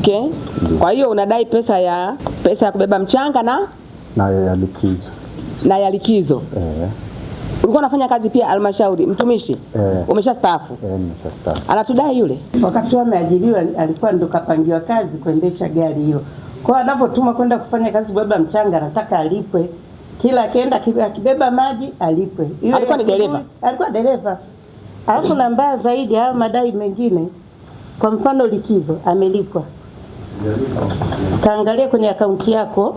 Okay. Kwa hiyo unadai pesa ya kubeba mchanga na ya likizo. Na ya likizo. Ulikuwa unafanya kazi pia halmashauri, mtumishi? Umeshastaafu? Nimeshastaafu. Anatudai yule. Wakati ameajiriwa alikuwa ndo kapangiwa kazi kuendesha gari hilo. Kwa anapotuma kwenda kufanya kazi kubeba mchanga anataka alipwe. Kila akienda akibeba maji alipwe. Alikuwa ni dereva. Alikuwa dereva. Alafu na mbaya zaidi hao madai mengine, kwa mfano likizo amelipwa. Kaangalia kwenye akaunti yako,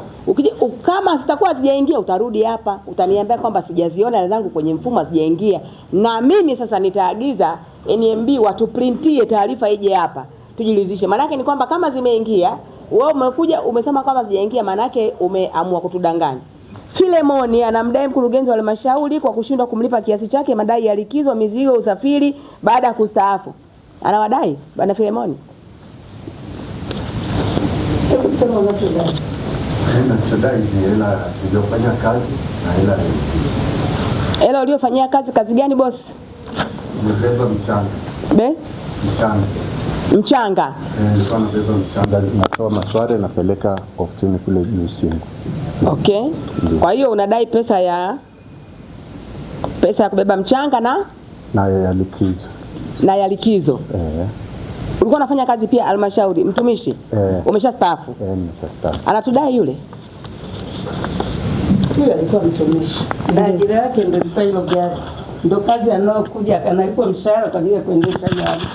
kama sitakuwa sijaingia utarudi hapa, utaniambia kwamba sijaziona hela zangu kwenye mfumo sijaingia. Na mimi sasa nitaagiza NMB watuprintie taarifa ije hapa, tujiridhishe. Maana yake ni kwamba kama zimeingia, wewe umekuja umesema kwamba sijaingia, maana yake umeamua kutudanganya. Filemoni anamdai mkurugenzi wa halmashauri kwa kushindwa kumlipa kiasi chake madai ya likizo, mizigo, usafiri baada ya kustaafu. Anawadai bwana Filemoni. sema unachodai. Ninachodai ni hela niliyofanya kazi na hela hela uliyofanyia kazi gani boss? Nimebeba mchanga. Mchanga? Nilikuwa nabeba mchanga, natoa Masware napeleka ofisini kule Jusingu. Okay. Kwa hiyo unadai pesa ya kubeba mchanga na ya likizo. Na ya likizo. Ulikuwa unafanya kazi pia halmashauri, mtumishi? Umeshastaafu? Nimeshastaafu. Anatudai yule. Yule alikuwa mtumishi. Na ajira yake ndio ilikuwa hilo gari. Ndio kazi anayokuja analipwa mshahara kwa ajili ya kuendesha gari.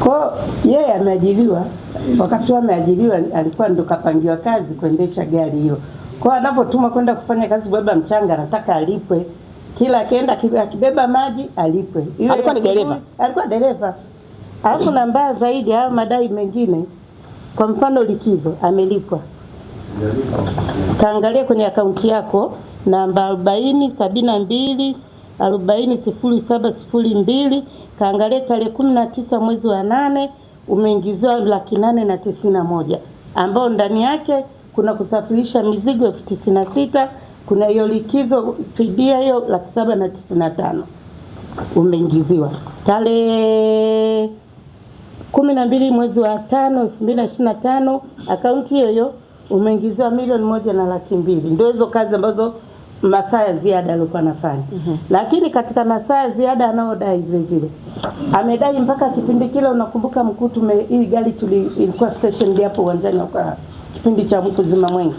Kwa yeye ameajiriwa, wakati ameajiriwa alikuwa ndo kapangiwa kazi kuendesha gari hilo. Kwa anapotuma kwenda kufanya kazi kubeba mchanga anataka alipwe. Kila akienda akibeba maji alipwe. Alikuwa ni dereva. Alikuwa dereva. Alafu na mbaya zaidi hao madai mengine, kwa mfano likizo amelipwa. Kaangalia kwenye akaunti yako namba 4072 400702, kaangalia tarehe 19 mwezi wa 8 umeingiziwa 891,000 ambao ndani yake kuna kusafirisha mizigo 96,000, kuna hiyo likizo fidia hiyo 795,000 umeingiziwa. Tarehe 12 mwezi wa 5 2025 akaunti hiyo umeingiziwa 1,200,000. Ndio hizo kazi ambazo masaa ya ziada alikuwa anafanya. Lakini katika masaa ya ziada anaodai vile amedai mpaka kipindi kile, unakumbuka mkuu, hii gari ilikuwa station hapo uwanjani kwa kipindi cha mtu zima Mwenge.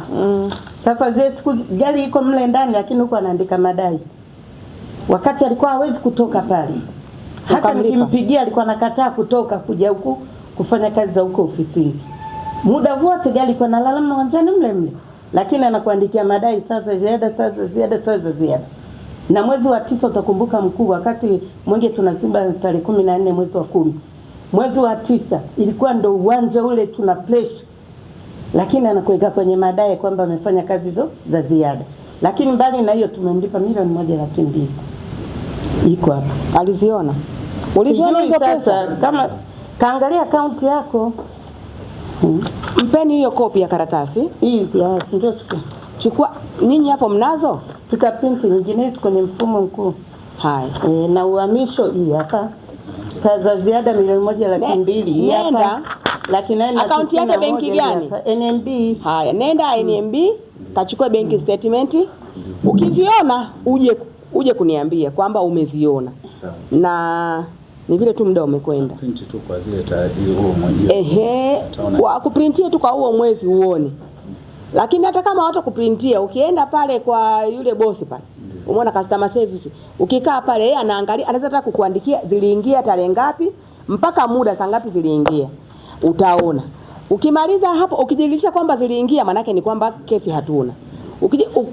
Sasa zile siku gari iko mle ndani, lakini huko anaandika madai. Wakati alikuwa hawezi kutoka pale. Hata nikimpigia alikuwa anakataa kutoka kuja huku kufanya kazi za huko ofisini. Muda wote gari ilikuwa inalala uwanjani mle. Lakini anakuandikia madai sasa ziada. Na mwezi wa 9 utakumbuka mkuu, wakati Mwenge tunazimba tarehe 14 mwezi wa 10. Mwezi wa 9 ilikuwa ndo uwanja ule tuna pressure. Lakini anakuweka kwenye madai kwamba amefanya kazi hizo za ziada. Lakini mbali na hiyo tumemlipa 1,200,000. Iko hapa. Aliziona? Uliziona hizo pesa? Kama kaangalia akaunti yako. Mpeni hiyo kopi ya karatasi. Hii ndio chukua. Ninyi hapo mnazo? Tutaprint nyingine kwenye mfumo mkuu. Haya. Na uhamisho hii hapa. Sasa ziada 1,200,000 hapa. Lakini akaunti yake benki gani? NMB. Haya, nenda NMB, kachukua benki statement. Ukiziona uje kuniambia kwamba umeziona. Na ni vile tu muda umekwenda. Print tu kwa zile taarifa huo mwezi. Wa kuprintia tu kwa huo mwezi uone. Lakini hata kama watu kuprintia, ukienda pale kwa yule bosi pale, umeona customer service, ukikaa pale yeye anaangalia, anaweza hata kukuandikia ziliingia tarehe ngapi mpaka muda saa ngapi ziliingia. Utaona. Ukimaliza hapo ukijiridhisha kwamba ziliingia, maana yake ni kwamba kesi hatuna.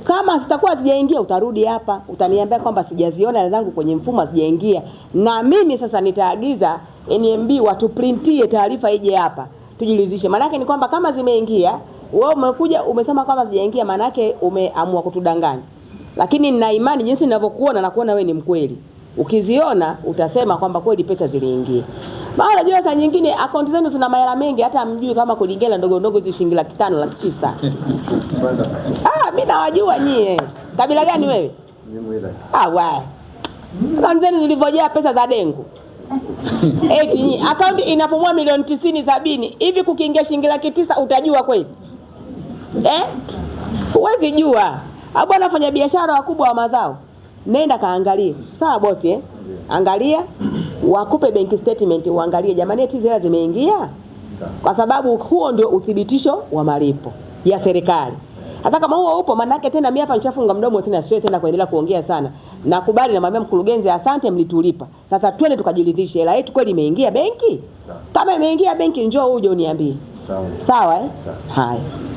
Kama sitakuwa sijaingia utarudi hapa, utaniambia kwamba sijaziona hela zangu kwenye mfumo sijaingia. Na mimi sasa nitaagiza NMB watuprintie taarifa ije hapa, tujiridhishe. Maana yake ni kwamba kama zimeingia, wewe umekuja umesema kwamba sijaingia, maana yake umeamua kutudanganya. Lakini nina imani jinsi ninavyokuona na kuona wewe ni mkweli. Ukiziona utasema kwamba kweli pesa ziliingia. Maana unajua saa nyingine akaunti zenu zina mahela mengi, hata mjui kama kuliingia ndogo hizo shilingi 500,000 900,000. Mimi nawajua nyie. Kabila gani wewe? Mimi Mwira. Akaunti zenu zilivojaa pesa za dengu. eti akaunti inapomua milioni 90-70 hivi, kukiingia shilingi 900,000 utajua kweli? Huwezi jua. Bwana afanya biashara wakubwa wa mazao, nenda kaangalie. Sawa bosi, angalia, wakupe bank statement uangalie, jamani eti zile zimeingia, kwa sababu huo ndio uthibitisho wa malipo ya serikali. Sasa kama huo upo, manake tena mimi hapa nishafunga mdomo tena, siwe tena kuendelea kuongea sana. Nakubali, namwambia mkurugenzi asante, mlitulipa. Sasa twende tukajiridhishe hela yetu kweli imeingia benki. Kama imeingia benki, njoo uje uniambie. Sawa. Haya.